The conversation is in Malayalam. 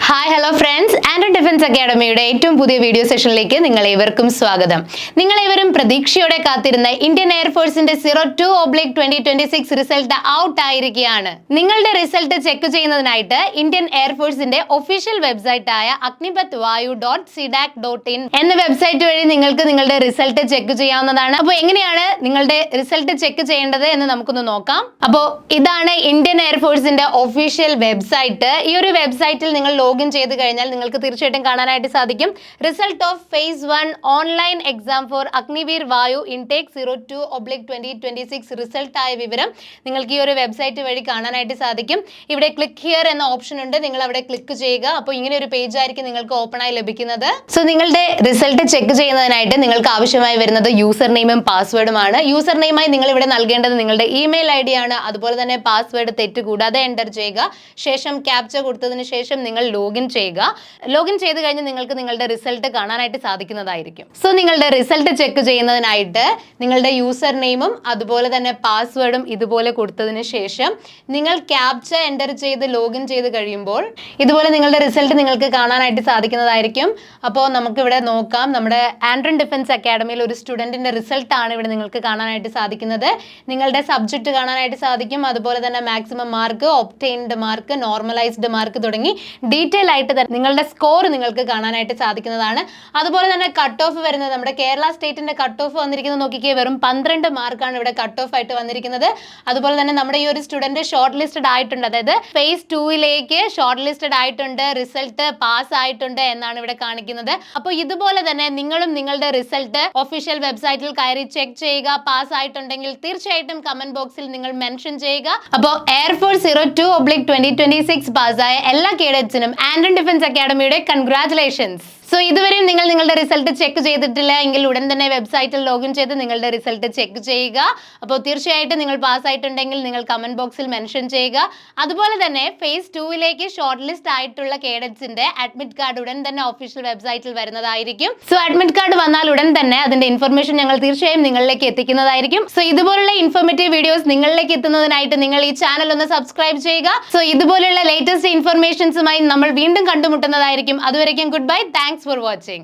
Hi hello friends, android defence അക്കാഡമിയുടെ ഏറ്റവും പുതിയ വീഡിയോ സെഷനിലേക്ക് നിങ്ങളേവർക്കും സ്വാഗതം. നിങ്ങളേവരും പ്രതീക്ഷയോടെ കാത്തിരുന്ന ഇന്ത്യൻ എയർഫോഴ്സിന്റെ 02/2026 റിസൾട്ട് ഔട്ട് ആയിരിക്കുകയാണ്. നിങ്ങളുടെ റിസൾട്ട് ചെക്ക് ചെയ്യുന്നതിനായിട്ട് ഇന്ത്യൻ എയർഫോഴ്സിന്റെ ഒഫീഷ്യൽ വെബ്സൈറ്റ് ആയ agnipathvayu.cdac.in എന്ന വെബ്സൈറ്റ് വഴി നിങ്ങൾക്ക് നിങ്ങളുടെ റിസൾട്ട് ചെക്ക് ചെയ്യാവുന്നതാണ്. അപ്പോൾ എങ്ങനെയാണ് നിങ്ങളുടെ റിസൾട്ട് ചെക്ക് ചെയ്യേണ്ടത് എന്ന് നമുക്കൊന്ന് നോക്കാം. അപ്പോൾ ഇതാണ് ഇന്ത്യൻ എയർഫോഴ്സിന്റെ ഒഫീഷ്യൽ വെബ്സൈറ്റ്. ഈ ഒരു വെബ്സൈറ്റിൽ നിങ്ങൾ ലോഗിൻ ചെയ്ത് കഴിഞ്ഞാൽ നിങ്ങൾക്ക് തീർച്ചയായിട്ടും കാണാനായിട്ട് സാധിക്കും result of phase 1 online exam for Agniveer Vayu intake 02/2026 result ആയ വിവരം നിങ്ങൾക്ക് ഈ ഒരു വെബ്സൈറ്റ് വഴി കാണാനായിട്ട് സാധിക്കും. ഇവിടെ ക്ലിക്ക് ഹിയർ എന്ന ഓപ്ഷൻ ഉണ്ട്, നിങ്ങൾ അവിടെ ക്ലിക്ക് ചെയ്യുക. അപ്പോൾ ഇങ്ങനെ ഒരു പേജ് ആയിരിക്കും നിങ്ങൾക്ക് ഓപ്പൺ ആയി ലഭിക്കുന്നത്. സോ നിങ്ങളുടെ റിസൾട്ട് ചെക്ക് ചെയ്യുന്നതിനായിട്ട് നിങ്ങൾക്ക് ആവശ്യമായി വരുന്നത് യൂസർ നെയിമും പാസ്വേഡുമാണ്. യൂസർ നെയിമായി നിങ്ങൾ ഇവിടെ നൽകേണ്ടത് നിങ്ങളുടെ ഇമെയിൽ ഐ ഡി ആണ്. അതുപോലെ തന്നെ പാസ്വേഡ് തെറ്റ് കൂടാതെ എൻ്റർ ചെയ്യുക. ശേഷം ക്യാപ്ച കൊടുത്തതിന് ശേഷം നിങ്ങൾ ലോഗിൻ ചെയ്യുക. ലോഗിൻ ചെയ്ത് കഴിഞ്ഞ് നിങ്ങൾക്ക് നിങ്ങളുടെ റിസൾട്ട് കാണാനായിട്ട് സാധിക്കുന്നതായിരിക്കും. സോ നിങ്ങളുടെ റിസൾട്ട് ചെക്ക് ചെയ്യുന്നതിനായിട്ട് നിങ്ങളുടെ യൂസർ നെയിമും അതുപോലെ തന്നെ പാസ്വേഡും ഇതുപോലെ കൊടുത്തതിന് ശേഷം നിങ്ങൾ ക്യാപ്ച എൻ്റർ ചെയ്ത് ലോഗിൻ ചെയ്ത് കഴിയുമ്പോൾ ഇതുപോലെ നിങ്ങളുടെ റിസൾട്ട് നിങ്ങൾക്ക് കാണാനായിട്ട് സാധിക്കുന്നതായിരിക്കും. അപ്പോൾ നമുക്കിവിടെ നോക്കാം, നമ്മുടെ ആൻഡ്രോയിഡ് ഡിഫൻസ് അക്കാഡമിയിൽ ഒരു സ്റ്റുഡൻറ്റിൻ്റെ റിസൾട്ടാണ് ഇവിടെ നിങ്ങൾക്ക് കാണാനായിട്ട് സാധിക്കുന്നത്. നിങ്ങളുടെ സബ്ജക്റ്റ് കാണാനായിട്ട് സാധിക്കും, അതുപോലെ തന്നെ maximum mark, obtained mark, normalised mark തുടങ്ങി ഡീറ്റെയിൽ ആയിട്ട് നിങ്ങളുടെ സ്കോർ നിങ്ങൾക്ക് കാണാനായിട്ട് സാധിക്കുന്നതാണ്. അതുപോലെ തന്നെ കട്ട് ഓഫ് വരുന്നത് നമ്മുടെ കേരള സ്റ്റേറ്റിന്റെ കട്ട് ഓഫ് വന്നിരിക്കുന്നത് നോക്കിക്കേ, വെറും 12 മാർക്കാണ് ഇവിടെ കട്ട് ഓഫ് ആയിട്ട് വന്നിരിക്കുന്നത്. അതുപോലെ തന്നെ നമ്മുടെ ഈ ഒരു സ്റ്റുഡന്റ് ഷോർട്ട് ലിസ്റ്റഡ് ആയിട്ടുണ്ട്, അതായത് ഫേസ് 2ലേക്ക് ഷോർട്ട് ലിസ്റ്റഡ് ആയിട്ടുണ്ട്, റിസൾട്ട് പാസ് ആയിട്ടുണ്ട് എന്നാണ് ഇവിടെ കാണിക്കുന്നത്. അപ്പോൾ ഇതുപോലെ തന്നെ നിങ്ങളും നിങ്ങളുടെ റിസൾട്ട് ഒഫീഷ്യൽ വെബ്സൈറ്റിൽ കയറി ചെക്ക് ചെയ്യുക. പാസ് ആയിട്ടുണ്ടെങ്കിൽ തീർച്ചയായിട്ടും കമന്റ് ബോക്സിൽ നിങ്ങൾ മെൻഷൻ ചെയ്യുക. അപ്പോൾ എയർഫോഴ്സ് 02/2026 പാസ്സായ എല്ലാ കേഡറ്റ്സിനും ആൻഡ്രോയിഡ് ഡിഫൻസ് അക്കാഡമിയുടെ കൺഗ്രാറ്റുലേഷൻസ്. സോ ഇതുവരെയും നിങ്ങൾ നിങ്ങളുടെ റിസൾട്ട് ചെക്ക് ചെയ്തിട്ടില്ല എങ്കിൽ ഉടൻ തന്നെ വെബ്സൈറ്റിൽ ലോഗിൻ ചെയ്ത് നിങ്ങളുടെ റിസൾട്ട് ചെക്ക് ചെയ്യുക. അപ്പോൾ തീർച്ചയായിട്ടും നിങ്ങൾ പാസ് ആയിട്ടുണ്ടെങ്കിൽ നിങ്ങൾ കമന്റ് ബോക്സിൽ മെൻഷൻ ചെയ്യുക. അതുപോലെ തന്നെ ഫേസ് 2ലേക്ക് ഷോർട്ട് ലിസ്റ്റ് ആയിട്ടുള്ള കേഡറ്റ്സിന്റെ അഡ്മിറ്റ് കാർഡ് ഉടൻ തന്നെ ഒഫീഷ്യൽ വെബ്സൈറ്റിൽ വരുന്നതായിരിക്കും. സോ അഡ്മിറ്റ് കാർഡ് വന്നാൽ ഉടൻ തന്നെ അതിന്റെ ഇൻഫർമേഷൻ ഞങ്ങൾ തീർച്ചയായും നിങ്ങളിലേക്ക് എത്തിക്കുന്നതായിരിക്കും. സോ ഇതുപോലുള്ള ഇൻഫോർമേറ്റീവ് വീഡിയോസ് നിങ്ങളിലേക്ക് എത്തുന്നതിനായിട്ട് നിങ്ങൾ ഈ ചാനൽ ഒന്ന് സബ്സ്ക്രൈബ് ചെയ്യുക. സോ ഇതുപോലുള്ള ലേറ്റസ്റ്റ് ഇൻഫർമേഷൻസുമായി നമ്മൾ വീണ്ടും കണ്ടുമുട്ടുന്നതായിരിക്കും. അതുവരെയ്ക്കും good bye. Thanks for watching.